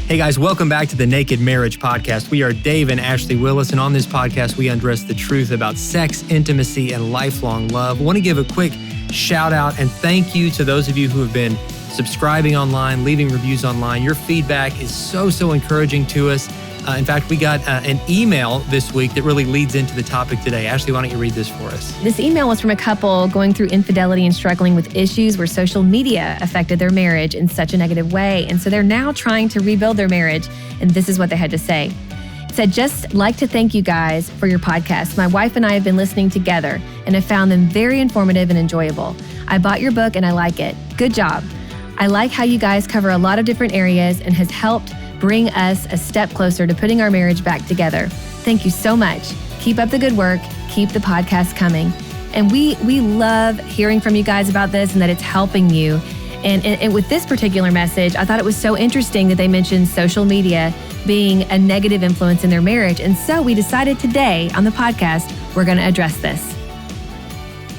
Hey guys, welcome back to the Naked Marriage Podcast. We are Dave and Ashley Willis, and on this podcast, we undress the truth about sex, intimacy, and lifelong love. I want to give a quick shout out and thank you to those of you who have been subscribing online, leaving reviews online. Your feedback is so encouraging to us. In fact, we got an email this week that really leads into the topic today. Ashley, why don't you read this for us? This email was from a couple going through infidelity and struggling with issues where social media affected their marriage in such a negative way. And so they're now trying to rebuild their marriage. And this is what they had to say. It said, just like to thank you guys for your podcast. My wife and I have been listening together and have found them very informative and enjoyable. I bought your book and I like it. Good job. I like how you guys cover a lot of different areas and has helped bring us a step closer to putting our marriage back together. Thank you so much. Keep up the good work. Keep the podcast coming. And we love hearing from you guys about this and that it's helping you. And with this particular message, I thought it was so interesting that they mentioned social media being a negative influence in their marriage. And so we decided today on the podcast, we're going to address this.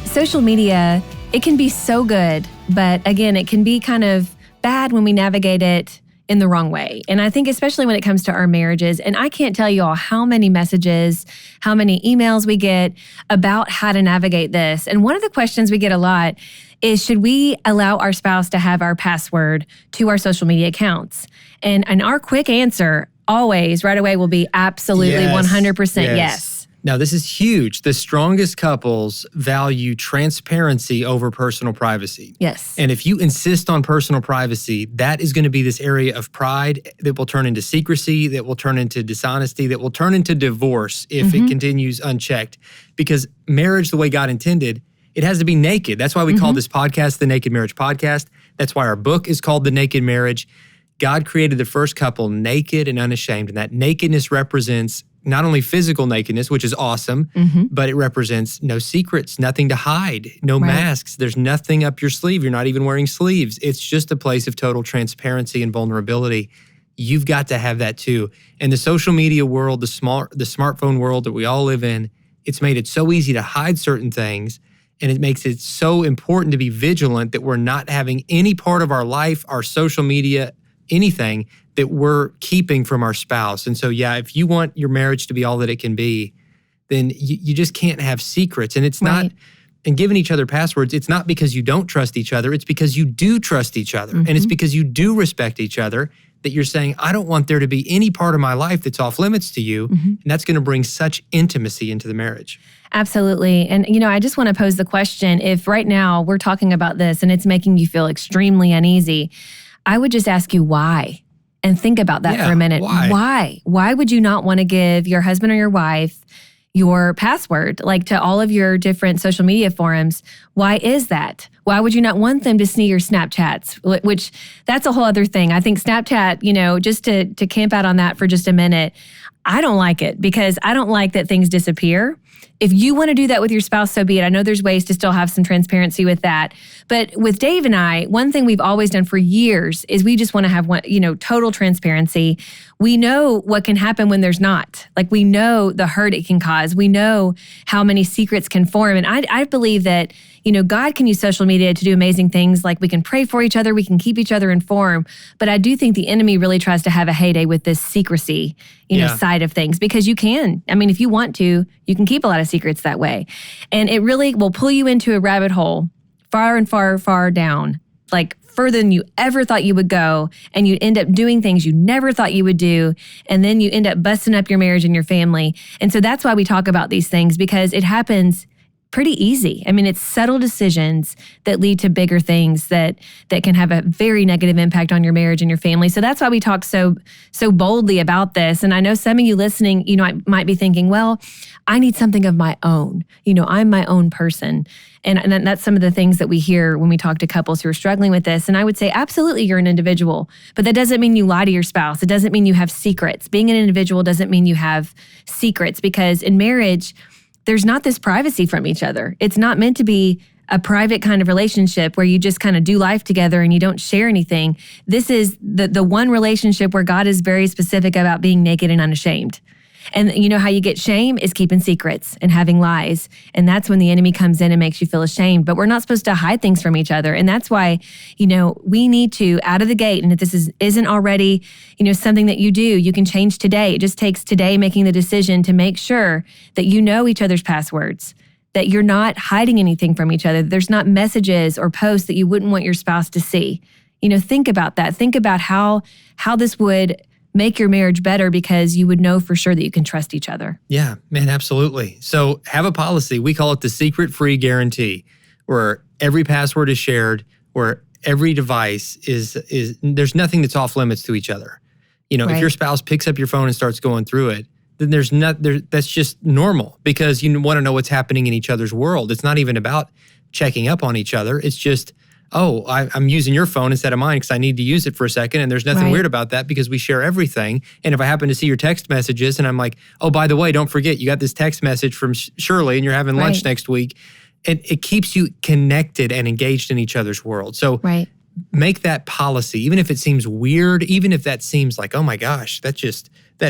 Social media, it can be so good, but again, it can be kind of bad when we navigate it in the wrong way. And I think especially when it comes to our marriages, and I can't tell you all how many messages, how many emails we get about how to navigate this. And one of the questions we get a lot is, should we allow our spouse to have our password to our social media accounts? And our quick answer always right away will be absolutely 100% yes. Now, this is huge. The strongest couples value transparency over personal privacy. Yes. And if you insist on personal privacy, that is going to be this area of pride that will turn into secrecy, that will turn into dishonesty, that will turn into divorce if it continues unchecked. Because marriage, the way God intended, it has to be naked. That's why we call this podcast the Naked Marriage Podcast. That's why our book is called The Naked Marriage. God created the first couple naked and unashamed, and that nakedness represents not only physical nakedness, which is awesome, but it represents no secrets, nothing to hide, no masks. There's nothing up your sleeve. You're not even wearing sleeves. It's just a place of total transparency and vulnerability. You've got to have that too. And the social media world, the smartphone world that we all live in, it's made it so easy to hide certain things. And it makes it so important to be vigilant that we're not having any part of our life, our social media, anything that we're keeping from our spouse. And so, if you want your marriage to be all that it can be, then you just can't have secrets. And it's not, and giving each other passwords, it's not because you don't trust each other. It's because you do trust each other. And it's because you do respect each other that you're saying, I don't want there to be any part of my life that's off limits to you. And that's going to bring such intimacy into the marriage. Absolutely. And, I just want to pose the question, if right now we're talking about this and it's making you feel extremely uneasy, I would just ask you why, and think about that for a minute. Why? Why would you not want to give your husband or your wife your password, like to all of your different social media forums? Why is that? Why would you not want them to see your Snapchats? Which that's a whole other thing. I think Snapchat, just to camp out on that for just a minute, I don't like it because I don't like that things disappear. If you want to do that with your spouse, so be it. I know there's ways to still have some transparency with that. But with Dave and I, one thing we've always done for years is we just want to have total transparency. We know what can happen when there's not. Like, we know the hurt it can cause. We know how many secrets can form. And I believe that, God can use social media to do amazing things. Like, we can pray for each other. We can keep each other informed. But I do think the enemy really tries to have a heyday with this secrecy, side of things, because you can. I mean, if you want to, you can keep a lot of secrets that way. And it really will pull you into a rabbit hole far and far down, like further than you ever thought you would go. And you end up doing things you never thought you would do. And then you end up busting up your marriage and your family. And so that's why we talk about these things, because it happens pretty easy. I mean, it's subtle decisions that lead to bigger things that can have a very negative impact on your marriage and your family. So that's why we talk so boldly about this. And I know some of you listening, might be thinking, well, I need something of my own. I'm my own person. And that's some of the things that we hear when we talk to couples who are struggling with this. And I would say, absolutely, you're an individual, but that doesn't mean you lie to your spouse. It doesn't mean you have secrets. Being an individual doesn't mean you have secrets, because in marriage, there's not this privacy from each other. It's not meant to be a private kind of relationship where you just kind of do life together and you don't share anything. This is the one relationship where God is very specific about being naked and unashamed. And you know how you get shame is keeping secrets and having lies. And that's when the enemy comes in and makes you feel ashamed. But we're not supposed to hide things from each other. And that's why, we need to, out of the gate, and if this isn't already, something that you do, you can change today. It just takes today making the decision to make sure that you know each other's passwords, that you're not hiding anything from each other. There's not messages or posts that you wouldn't want your spouse to see. Think about that. Think about how this would make your marriage better, because you would know for sure that you can trust each other. Yeah, man, absolutely. So have a policy. We call it the secret-free guarantee, where every password is shared, where every device is there's nothing that's off limits to each other. Right. If your spouse picks up your phone and starts going through it, then that's just normal, because you want to know what's happening in each other's world. It's not even about checking up on each other. It's just, I'm using your phone instead of mine because I need to use it for a second. And there's nothing weird about that, because we share everything. And if I happen to see your text messages and I'm like, oh, by the way, don't forget, you got this text message from Shirley and you're having lunch next week. It keeps you connected and engaged in each other's world. So make that policy, even if it seems weird, even if that seems like, oh my gosh, that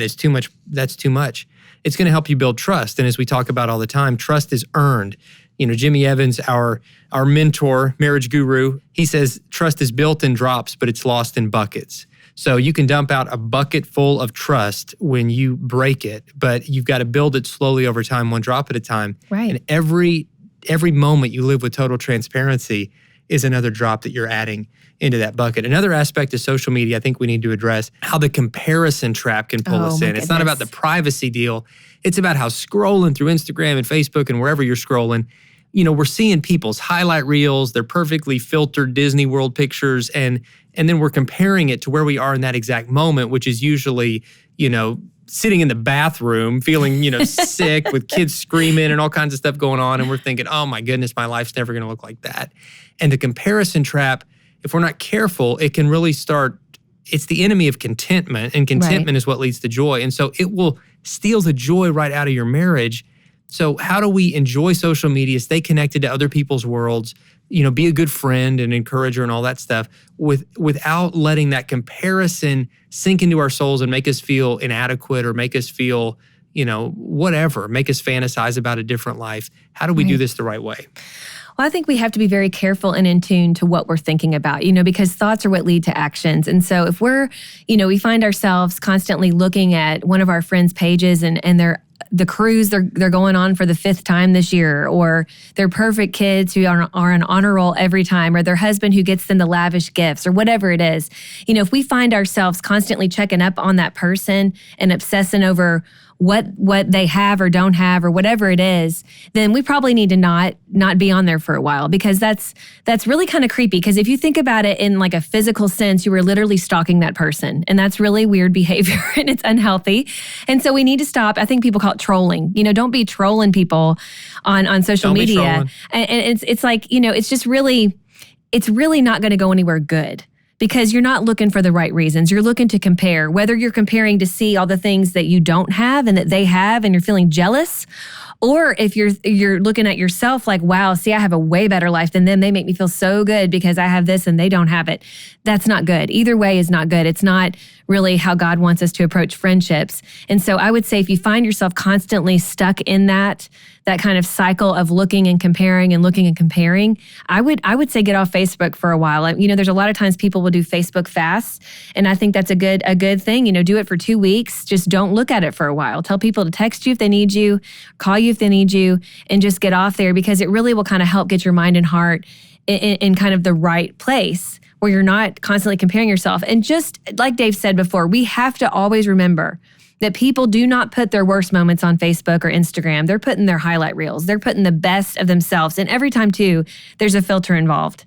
is too much. That's too much. It's going to help you build trust. And as we talk about all the time, trust is earned. Jimmy Evans, our mentor, marriage guru, he says trust is built in drops, but it's lost in buckets. So you can dump out a bucket full of trust when you break it, but you've got to build it slowly over time, one drop at a time. Right. And every moment you live with total transparency is another drop that you're adding into that bucket. Another aspect of social media I think we need to address, how the comparison trap can pull us in. It's not about the privacy deal. It's about how scrolling through Instagram and Facebook and wherever you're scrolling, we're seeing people's highlight reels, their perfectly filtered Disney World pictures, and then we're comparing it to where we are in that exact moment, which is usually, sitting in the bathroom, feeling, sick with kids screaming and all kinds of stuff going on. And we're thinking, oh my goodness, my life's never going to look like that. And the comparison trap, if we're not careful, it can really it's the enemy of contentment, and contentment is what leads to joy. And so it will steal the joy right out of your marriage. So how do we enjoy social media, stay connected to other people's worlds, be a good friend and encourager and all that stuff without letting that comparison sink into our souls and make us feel inadequate or make us feel, whatever, make us fantasize about a different life? How do we do this the right way? Well, I think we have to be very careful and in tune to what we're thinking about, because thoughts are what lead to actions. And so if we're, we find ourselves constantly looking at one of our friends' pages and the cruise they're going on for the 5th time this year, or their perfect kids who are on honor roll every time, or their husband who gets them the lavish gifts, or whatever it is. If we find ourselves constantly checking up on that person and obsessing over what they have or don't have or whatever it is, then we probably need to not be on there for a while, because that's really kind of creepy. Because if you think about it in like a physical sense, you were literally stalking that person, and that's really weird behavior and it's unhealthy. And so we need to stop. I think people call it trolling. Don't be trolling people on social media. And it's like, it's really not going to go anywhere good. Because you're not looking for the right reasons. You're looking to compare, whether you're comparing to see all the things that you don't have and that they have and you're feeling jealous, or if you're looking at yourself like, wow, see, I have a way better life than them. They make me feel so good because I have this and they don't have it. That's not good. Either way is not good. It's not really how God wants us to approach friendships. And so I would say if you find yourself constantly stuck in that kind of cycle of looking and comparing and looking and comparing, I would say get off Facebook for a while. There's a lot of times people will do Facebook fasts, and I think that's a good thing. Do it for 2 weeks. Just don't look at it for a while. Tell people to text you if they need you, call you if they need you, and just get off there, because it really will kind of help get your mind and heart in kind of the right place where you're not constantly comparing yourself. And just like Dave said before, we have to always remember that people do not put their worst moments on Facebook or Instagram. They're putting their highlight reels. They're putting the best of themselves. And every time, too, there's a filter involved.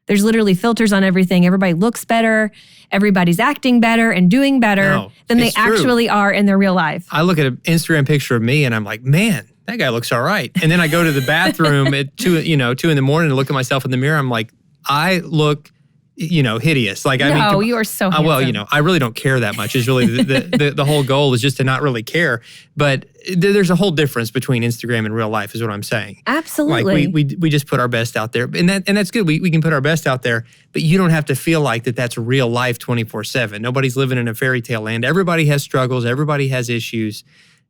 There's literally filters on everything. Everybody looks better. Everybody's acting better and doing better than they actually are in their real life. I look at an Instagram picture of me and I'm like, man, that guy looks all right. And then I go to the bathroom at 2 in the morning and look at myself in the mirror. I'm like, I look hideous. Like, you are so handsome. Well, I really don't care that much. Is really the whole goal is just to not really care. But there's a whole difference between Instagram and real life, is what I'm saying. Absolutely. Like we just put our best out there, and that's good. We can put our best out there, but you don't have to feel like that's real life 24/7. Nobody's living in a fairy tale land. Everybody has struggles. Everybody has issues.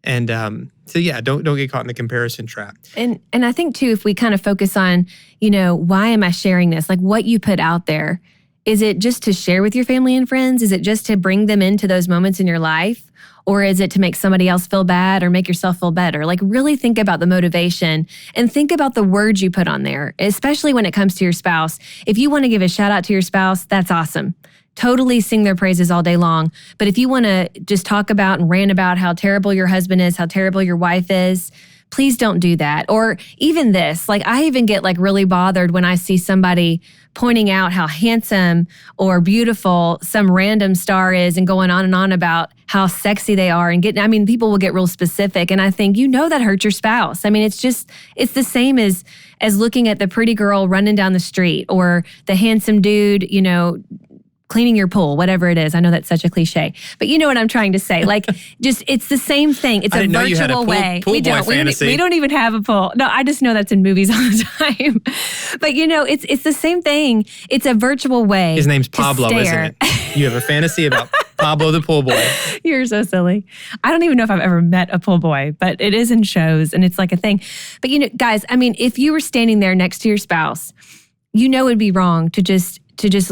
And so yeah, don't get caught in the comparison trap. And I think too, if we kind of focus on, why am I sharing this? Like what you put out there, is it just to share with your family and friends? Is it just to bring them into those moments in your life? Or is it to make somebody else feel bad or make yourself feel better? Like really think about the motivation and think about the words you put on there, especially when it comes to your spouse. If you want to give a shout out to your spouse, that's awesome. Totally sing their praises all day long. But if you want to just talk about and rant about how terrible your husband is, how terrible your wife is, please don't do that. Or even this, like I even get like really bothered when I see somebody pointing out how handsome or beautiful some random star is and going on and on about how sexy they are and people will get real specific. And I think, that hurts your spouse. It's the same as looking at the pretty girl running down the street or the handsome dude, cleaning your pool, whatever it is. I know that's such a cliche, but you know what I'm trying to say. Like, it's the same thing. It's a virtual way. We don't even have a pool. No, I just know that's in movies all the time. But it's the same thing. It's a virtual way. His name's Pablo, isn't it? You have a fantasy about Pablo the pool boy. You're so silly. I don't even know if I've ever met a pool boy, but it is in shows and it's like a thing. But guys, if you were standing there next to your spouse, it'd be wrong to just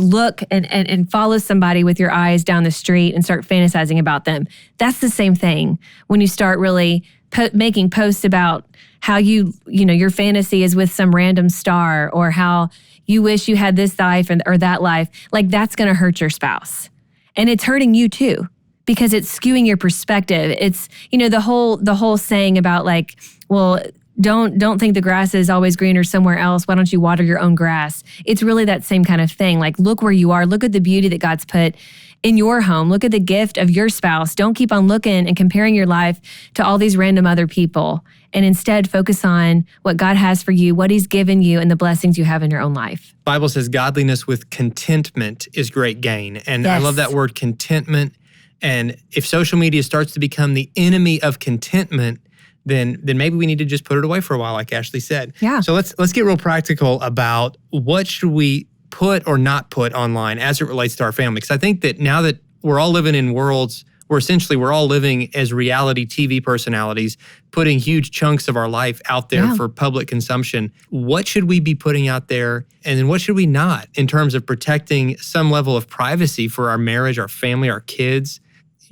look and follow somebody with your eyes down the street and start fantasizing about them. That's the same thing when you start really making posts about how your fantasy is with some random star or how you wish you had this life or that life. Like that's going to hurt your spouse. And it's hurting you too because it's skewing your perspective. It's, the whole saying about like, well, don't think the grass is always greener somewhere else. Why don't you water your own grass? It's really that same kind of thing. Like, look where you are. Look at the beauty that God's put in your home. Look at the gift of your spouse. Don't keep on looking and comparing your life to all these random other people. And instead, focus on what God has for you, what He's given you, and the blessings you have in your own life. The Bible says godliness with contentment is great gain. And yes. I love that word contentment. And if social media starts to become the enemy of contentment, then maybe we need to just put it away for a while, like Ashley said. Yeah. So let's get real practical about what should we put or not put online as it relates to our family. Because I think that now that we're all living in worlds where essentially we're all living as reality TV personalities, putting huge chunks of our life out there for public consumption, what should we be putting out there and then what should we not in terms of protecting some level of privacy for our marriage, our family, our kids?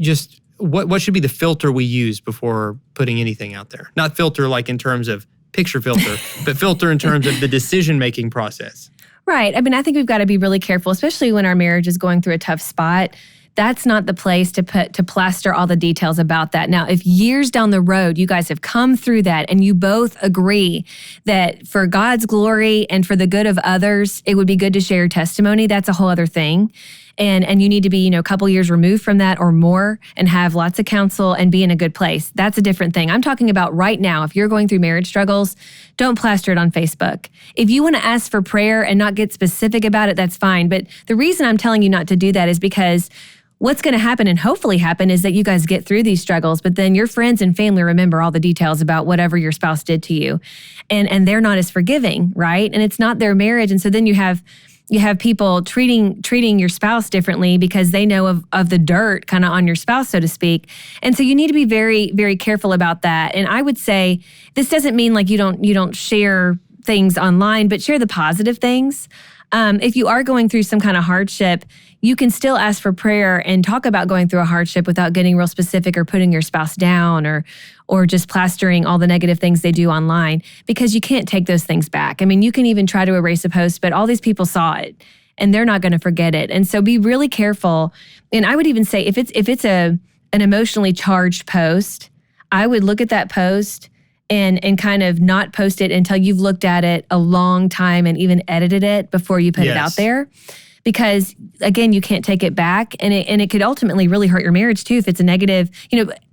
Just what should be the filter we use before putting anything out there? Not filter like in terms of picture filter, but filter in terms of the decision-making process. Right. I think we've got to be really careful, especially when our marriage is going through a tough spot. That's not the place to plaster all the details about that. Now, if years down the road, you guys have come through that and you both agree that for God's glory and for the good of others, it would be good to share your testimony, that's a whole other thing. And you need to be, a couple years removed from that or more and have lots of counsel and be in a good place. That's a different thing. I'm talking about right now. If you're going through marriage struggles, don't plaster it on Facebook. If you want to ask for prayer and not get specific about it, that's fine. But the reason I'm telling you not to do that is because what's going to happen and hopefully happen is that you guys get through these struggles, but then your friends and family remember all the details about whatever your spouse did to you. And they're not as forgiving, right? And it's not their marriage. And so then you have people treating your spouse differently because they know of the dirt kind of on your spouse, so to speak. And so you need to be very, very careful about that. And I would say this doesn't mean like you don't share things online, but share the positive things. If you are going through some kind of hardship, you can still ask for prayer and talk about going through a hardship without getting real specific or putting your spouse down or just plastering all the negative things they do online, because you can't take those things back. You can even try to erase a post, but all these people saw it and they're not going to forget it. And so be really careful. And I would even say if it's an emotionally charged post, I would look at that post and kind of not post it until you've looked at it a long time and even edited it before you put it out there. Because again, you can't take it back, and it could ultimately really hurt your marriage too if it's a negative.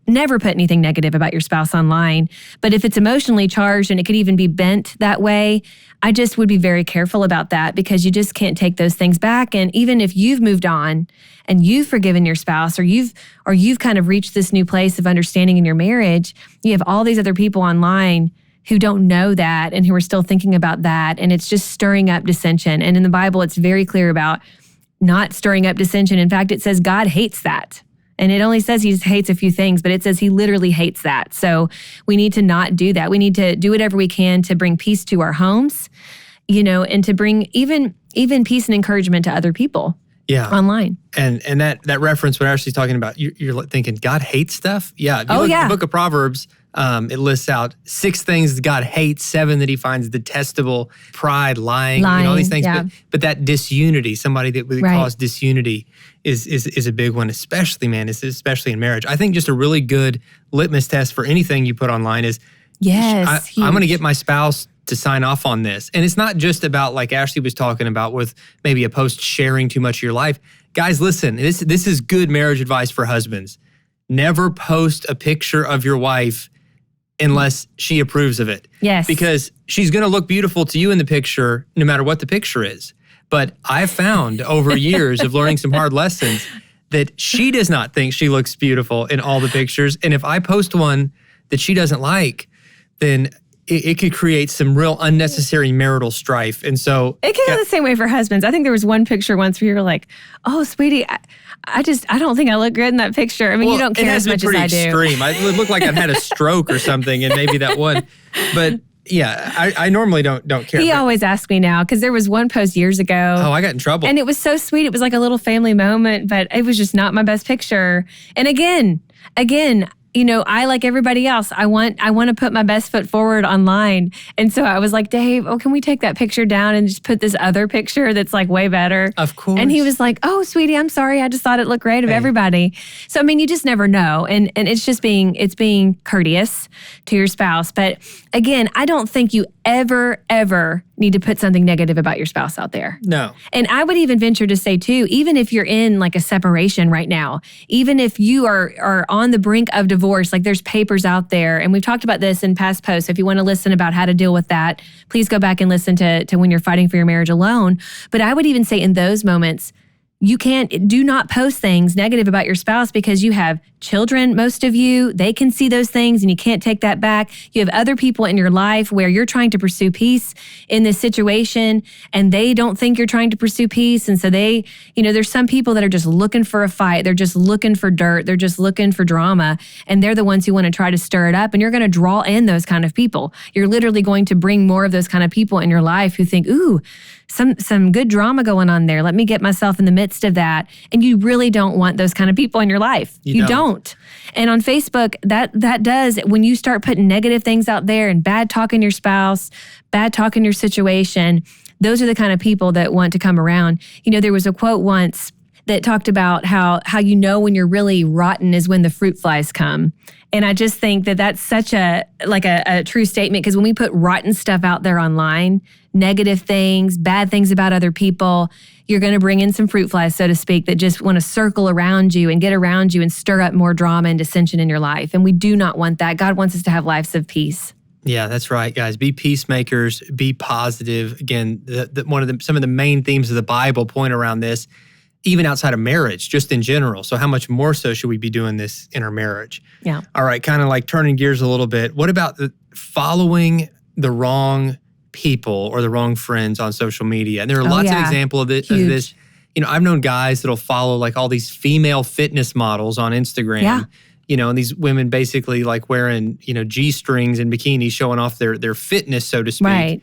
Never put anything negative about your spouse online. But if it's emotionally charged and it could even be bent that way, I just would be very careful about that, because you just can't take those things back. And even if you've moved on and you've forgiven your spouse, or you've kind of reached this new place of understanding in your marriage, you have all these other people online who don't know that and who are still thinking about that. And it's just stirring up dissension. And in the Bible, it's very clear about not stirring up dissension. In fact, it says God hates that. And it only says he hates a few things, but it says he literally hates that. So we need to not do that. We need to do whatever we can to bring peace to our homes, and to bring even peace and encouragement to other people. Yeah. Online. And that reference when Ashley's talking about, you're thinking God hates stuff? Yeah. If you look at the book of Proverbs, it lists out 6 things that God hates, 7 that he finds detestable: pride, lying, all these things. Yeah. But that disunity, somebody that would cause disunity is a big one, especially in marriage. I think just a really good litmus test for anything you put online is, yes, I'm going to get my spouse to sign off on this. And it's not just about, like Ashley was talking about, with maybe a post sharing too much of your life. Guys, listen, this is good marriage advice for husbands. Never post a picture of your wife unless she approves of it. Yes. Because she's going to look beautiful to you in the picture, no matter what the picture is. But I've found over years of learning some hard lessons that she does not think she looks beautiful in all the pictures. And if I post one that she doesn't like, then it could create some real unnecessary marital strife. And so it can go the same way for husbands. I think there was one picture once where you were like, "Oh, sweetie, I don't think I look good in that picture." I mean, you don't care as much as I do. Extreme. It looked like I'd had a stroke or something, and maybe that one. But yeah, I normally don't care. He always asks me now, because there was one post years ago. Oh, I got in trouble. And it was so sweet. It was like a little family moment, but it was just not my best picture. And again, I, like everybody else, I want to put my best foot forward online. And so I was like, Dave, can we take that picture down and just put this other picture that's like way better? Of course. And he was like, "Oh, sweetie, I'm sorry. I just thought it looked great of everybody." So, I mean, you just never know. And it's just being courteous to your spouse. But again, I don't think you ever need to put something negative about your spouse out there. No. And I would even venture to say too, even if you're in like a separation right now, even if you are on the brink of divorce, like there's papers out there, and we've talked about this in past posts. If you want to listen about how to deal with that, please go back and listen to when you're fighting for your marriage alone. But I would even say in those moments, do not post things negative about your spouse, because you have children, most of you, they can see those things and you can't take that back. You have other people in your life where you're trying to pursue peace in this situation and they don't think you're trying to pursue peace. And so there's some people that are just looking for a fight. They're just looking for dirt. They're just looking for drama. And they're the ones who want to try to stir it up. And you're going to draw in those kind of people. You're literally going to bring more of those kind of people in your life who think, ooh, some good drama going on there. Let me get myself in the midst of that. And you really don't want those kind of people in your life. You don't. And on Facebook, that does, when you start putting negative things out there and bad talking your spouse, bad talking your situation, those are the kind of people that want to come around. There was a quote once that talked about how when you're really rotten is when the fruit flies come. And I just think that that's such a true statement, because when we put rotten stuff out there online, negative things, bad things about other people, you're going to bring in some fruit flies, so to speak, that just want to circle around you and get around you and stir up more drama and dissension in your life. And we do not want that. God wants us to have lives of peace. Yeah, that's right, guys. Be peacemakers, be positive. Again, some of the main themes of the Bible point around this, even outside of marriage, just in general. So how much more so should we be doing this in our marriage? Yeah. All right, kind of like turning gears a little bit. What about following the wrong people or the wrong friends on social media? And there are lots of examples of this. I've known guys that'll follow like all these female fitness models on Instagram. Yeah. And these women basically like wearing, G-strings and bikinis, showing off their fitness, so to speak. Right.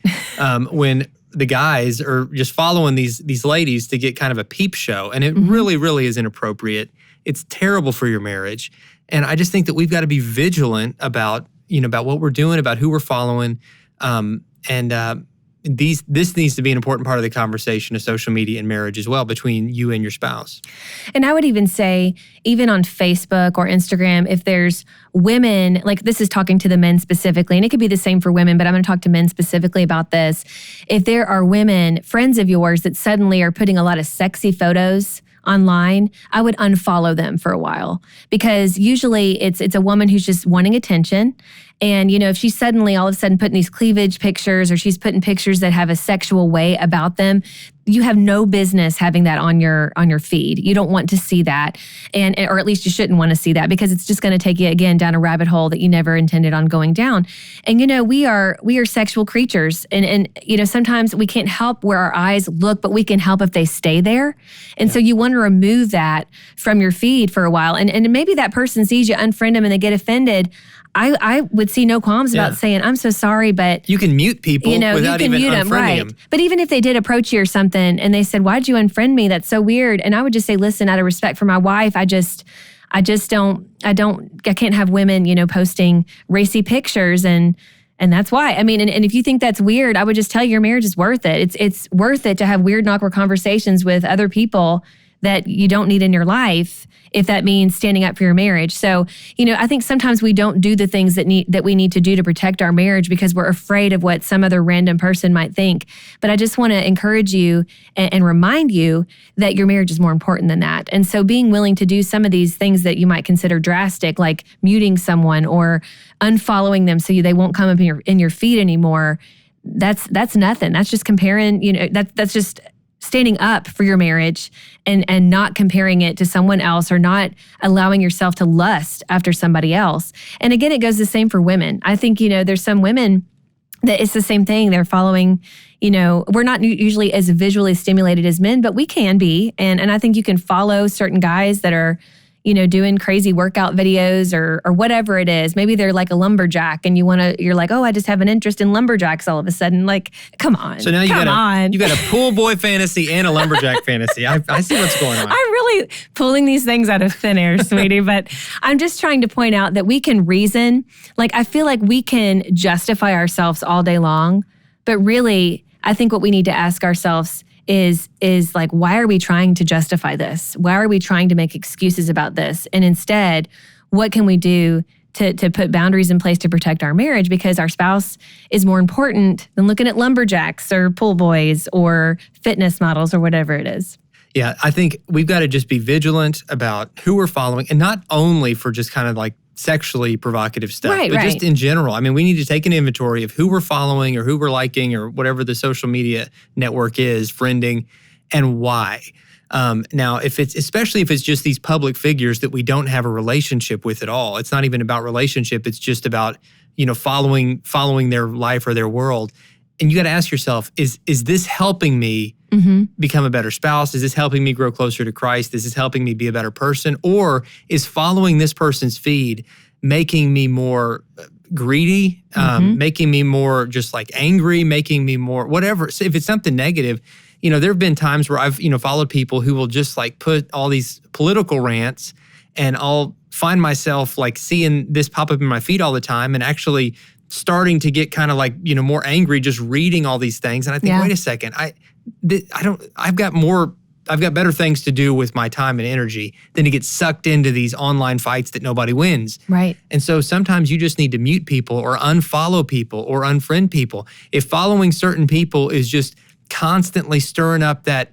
When the guys are just following these ladies to get kind of a peep show. And it really, really is inappropriate. It's terrible for your marriage. And I just think that we've got to be vigilant about what we're doing, about who we're following. This needs to be an important part of the conversation of social media and marriage as well, between you and your spouse. And I would even say, even on Facebook or Instagram, if there's women, like this is talking to the men specifically, and it could be the same for women, but I'm going to talk to men specifically about this. If there are women, friends of yours, that suddenly are putting a lot of sexy photos online, I would unfollow them for a while, because usually it's a woman who's just wanting attention, And, if she's suddenly all of a sudden putting these cleavage pictures, or she's putting pictures that have a sexual way about them, you have no business having that on your feed. You don't want to see that, or at least you shouldn't want to see that, because it's just going to take you again down a rabbit hole that you never intended on going down. And we are sexual creatures, and sometimes we can't help where our eyes look, but we can help if they stay there. And so you want to remove that from your feed for a while, and maybe that person sees you, unfriend them, and they get offended. I would see no qualms about saying, I'm so sorry, but... You can mute people without even unfriending them. But even if they did approach you or something and they said, why'd you unfriend me? That's so weird. And I would just say, listen, out of respect for my wife, I can't have women, posting racy pictures, and that's why. And if you think that's weird, I would just tell you your marriage is worth it. It's worth it to have weird and awkward conversations with other people that you don't need in your life, if that means standing up for your marriage. So, I think sometimes we don't do the things that we need to do to protect our marriage because we're afraid of what some other random person might think. But I just want to encourage you and remind you that your marriage is more important than that. And so being willing to do some of these things that you might consider drastic, like muting someone or unfollowing them so they won't come up in your feed anymore, that's nothing. That's just comparing, that's just standing up for your marriage and not comparing it to someone else, or not allowing yourself to lust after somebody else. And again, it goes the same for women. I think, there's some women that it's the same thing. They're following, we're not usually as visually stimulated as men, but we can be. And I think you can follow certain guys that are, doing crazy workout videos or whatever it is. Maybe they're like a lumberjack and you're like, oh, I just have an interest in lumberjacks all of a sudden. Like, come on. So now you got a pool boy fantasy and a lumberjack fantasy. I see what's going on. I'm really pulling these things out of thin air, sweetie, but I'm just trying to point out that we can reason. Like, I feel like we can justify ourselves all day long, but really, I think what we need to ask ourselves is like, why are we trying to justify this? Why are we trying to make excuses about this? And instead, what can we do to put boundaries in place to protect our marriage? Because our spouse is more important than looking at lumberjacks or pool boys or fitness models or whatever it is. Yeah, I think we've got to just be vigilant about who we're following, and not only for just kind of like sexually provocative stuff, but just in general. We need to take an inventory of who we're following or who we're liking or whatever the social media network is, friending, and why. Now, especially if it's just these public figures that we don't have a relationship with at all. It's not even about relationship. It's just about, following their life or their world. And you got to ask yourself, is this helping me become a better spouse? Is this helping me grow closer to Christ? Is this helping me be a better person? Or is following this person's feed making me more greedy, making me more just like angry, making me more whatever? So if it's something negative, there have been times where I've, followed people who will just like put all these political rants, and I'll find myself like seeing this pop up in my feed all the time and actually starting to get kind of like, more angry just reading all these things. And I think, wait a second, I've got better things to do with my time and energy than to get sucked into these online fights that nobody wins. Right. And so sometimes you just need to mute people or unfollow people or unfriend people. If following certain people is just constantly stirring up that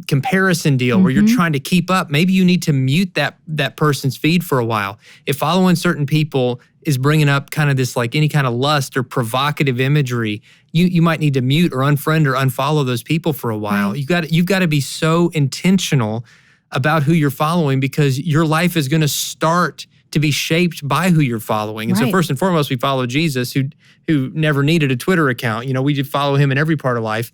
comparison deal where you're trying to keep up, maybe you need to mute that person's feed for a while. If following certain people is bringing up kind of this like any kind of lust or provocative imagery, you might need to mute or unfriend or unfollow those people for a while. Right. You've got to be so intentional about who you're following, because your life is going to start to be shaped by who you're following. And so first and foremost, we follow Jesus, who never needed a Twitter account. We did follow him in every part of life.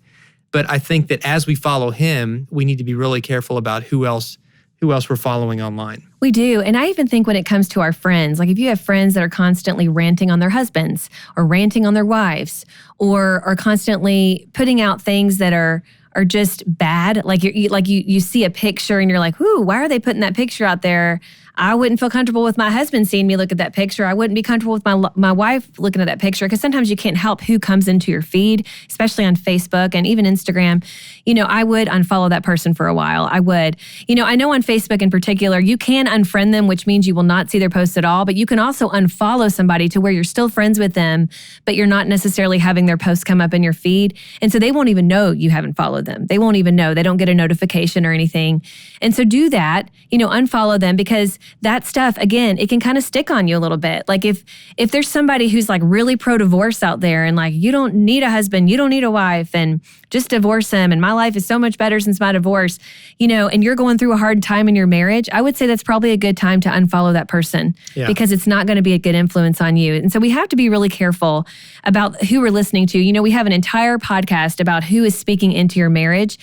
But I think that as we follow him, we need to be really careful about who else we're following online. We do. And I even think when it comes to our friends, like if you have friends that are constantly ranting on their husbands or ranting on their wives, or are constantly putting out things that are just bad, like you see a picture and you're like, ooh, why are they putting that picture out there? I wouldn't feel comfortable with my husband seeing me look at that picture. I wouldn't be comfortable with my wife looking at that picture, because sometimes you can't help who comes into your feed, especially on Facebook and even Instagram. I would unfollow that person for a while. I would. I know on Facebook in particular, you can unfriend them, which means you will not see their posts at all, but you can also unfollow somebody to where you're still friends with them, but you're not necessarily having their posts come up in your feed. And so they won't even know you haven't followed them. They won't even know. They don't get a notification or anything. And so do that, unfollow them, because that stuff, again, it can kind of stick on you a little bit. Like if there's somebody who's like really pro-divorce out there and like, you don't need a husband, you don't need a wife, and just divorce him, and my life is so much better since my divorce, and you're going through a hard time in your marriage, I would say that's probably a good time to unfollow that person because it's not going to be a good influence on you. And so we have to be really careful about who we're listening to. We have an entire podcast about who is speaking into your marriage.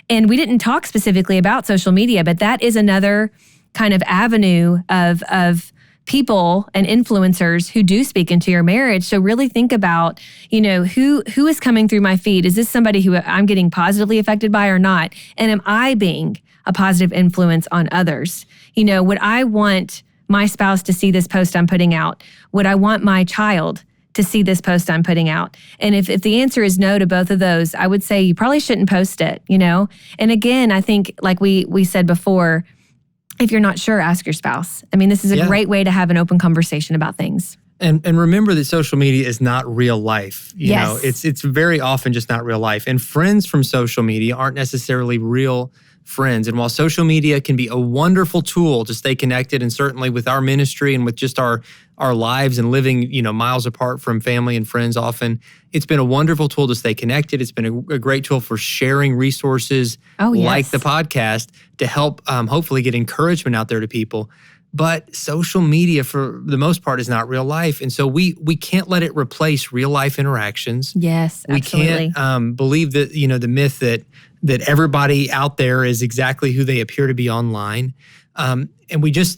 And we didn't talk specifically about social media, but that is another kind of avenue of people and influencers who do speak into your marriage. So really think about, who is coming through my feed? Is this somebody who I'm getting positively affected by or not? And am I being a positive influence on others? Would I want my spouse to see this post I'm putting out? Would I want my child to see this post I'm putting out? And if the answer is no to both of those, I would say you probably shouldn't post it, And again, I think like we said before, if you're not sure, ask your spouse. I mean, this is a great way to have an open conversation about things. And remember that social media is not real life. You know, it's very often just not real life. And friends from social media aren't necessarily real friends. And while social media can be a wonderful tool to stay connected, and certainly with our ministry and with just our lives and living, miles apart from family and friends often, it's been a wonderful tool to stay connected. It's been a great tool for sharing resources like the podcast to help hopefully get encouragement out there to people. But social media, for the most part, is not real life. And so we can't let it replace real life interactions. Yes, absolutely. We can't believe that, the myth that everybody out there is exactly who they appear to be online. And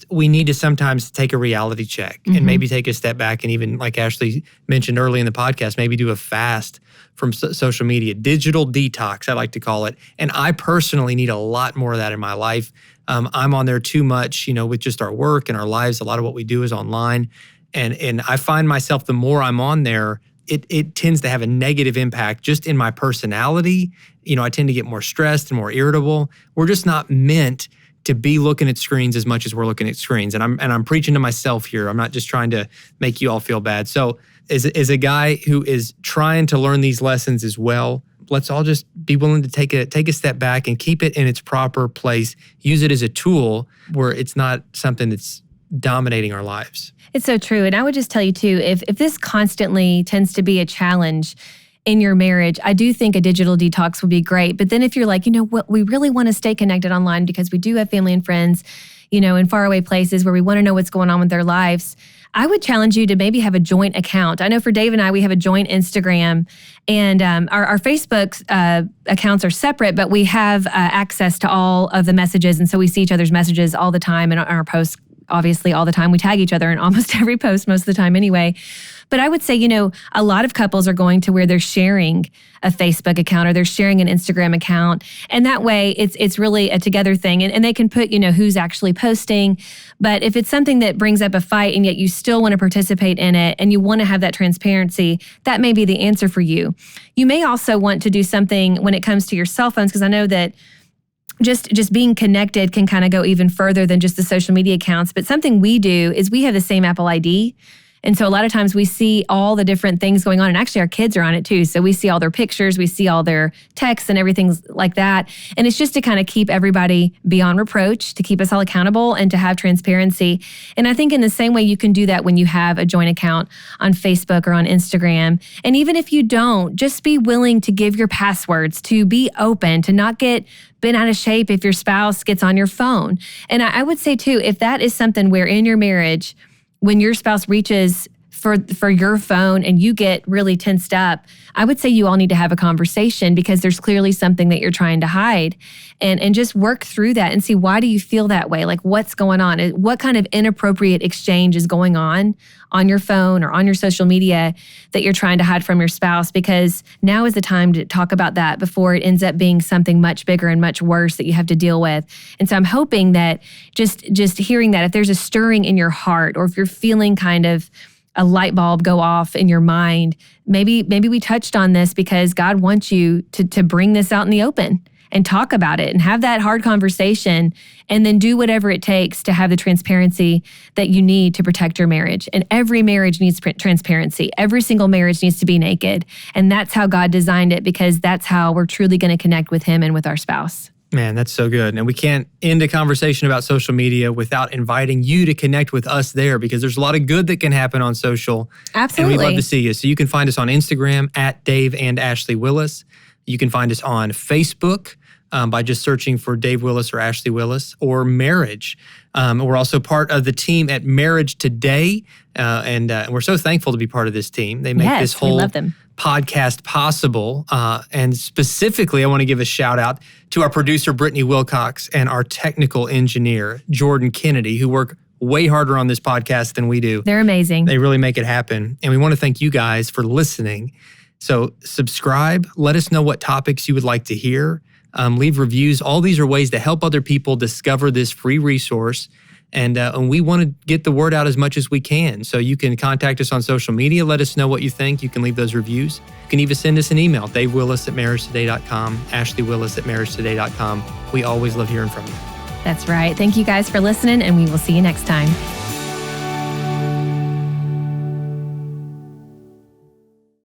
we need to sometimes take a reality check and maybe take a step back and even, like Ashley mentioned early in the podcast, maybe do a fast from social media, digital detox, I like to call it. And I personally need a lot more of that in my life. I'm on there too much, with just our work and our lives. A lot of what we do is online. And I find myself, the more I'm on there, it tends to have a negative impact just in my personality. I tend to get more stressed and more irritable. We're just not meant to be looking at screens as much as we're looking at screens. And I'm preaching to myself here. I'm not just trying to make you all feel bad. So as a guy who is trying to learn these lessons as well, let's all just be willing to take a step back and keep it in its proper place. Use it as a tool where it's not something that's dominating our lives. It's so true. And I would just tell you too, if this constantly tends to be a challenge in your marriage, I do think a digital detox would be great. But then if you're like, what, we really want to stay connected online because we do have family and friends, in faraway places where we want to know what's going on with their lives, I would challenge you to maybe have a joint account. I know for Dave and I, we have a joint Instagram, and our Facebook accounts are separate, but we have access to all of the messages. And so we see each other's messages all the time, and our posts obviously all the time. We tag each other in almost every post most of the time anyway. But I would say, a lot of couples are going to where they're sharing a Facebook account or they're sharing an Instagram account. And that way it's really a together thing. And they can put, who's actually posting. But if it's something that brings up a fight and yet you still want to participate in it and you want to have that transparency, that may be the answer for you. You may also want to do something when it comes to your cell phones, because I know that just being connected can kind of go even further than just the social media accounts. But something we do is we have the same Apple ID. And so a lot of times we see all the different things going on. And actually our kids are on it too. So we see all their pictures, we see all their texts and everything like that. And it's just to kind of keep everybody beyond reproach, to keep us all accountable and to have transparency. And I think in the same way you can do that when you have a joint account on Facebook or on Instagram. And even if you don't, just be willing to give your passwords, to be open, to not get bent out of shape if your spouse gets on your phone. And I would say too, if that is something where in your marriage, when your spouse reaches for your phone and you get really tensed up, I would say you all need to have a conversation because there's clearly something that you're trying to hide, and just work through that and see, why do you feel that way? Like, what's going on? What kind of inappropriate exchange is going on your phone or on your social media that you're trying to hide from your spouse? Because now is the time to talk about that before it ends up being something much bigger and much worse that you have to deal with. And so I'm hoping that just hearing that, if there's a stirring in your heart, or if you're feeling kind of a light bulb go off in your mind, maybe we touched on this because God wants you to bring this out in the open and talk about it and have that hard conversation, and then do whatever it takes to have the transparency that you need to protect your marriage. And every marriage needs transparency. Every single marriage needs to be naked. And that's how God designed it, because that's how we're truly going to connect with Him and with our spouse. Man, that's so good. And we can't end a conversation about social media without inviting you to connect with us there, because there's a lot of good that can happen on social. Absolutely. And we'd love to see you. So you can find us on Instagram at Dave and Ashley Willis. You can find us on Facebook by just searching for Dave Willis or Ashley Willis, or Marriage. We're also part of the team at Marriage Today. And we're so thankful to be part of this team. They make this whole podcast possible. And specifically, I want to give a shout out to our producer, Brittany Wilcox, and our technical engineer, Jordan Kennedy, who work way harder on this podcast than we do. They're amazing. They really make it happen. And we want to thank you guys for listening. So subscribe. Let us know what topics you would like to hear. Leave reviews. All these are ways to help other people discover this free resource. And we want to get the word out as much as we can. So you can contact us on social media. Let us know what you think. You can leave those reviews. You can even send us an email, davewillis@marriagetoday.com, ashley.willis@marriagetoday.com. We always love hearing from you. That's right. Thank you guys for listening, and we will see you next time.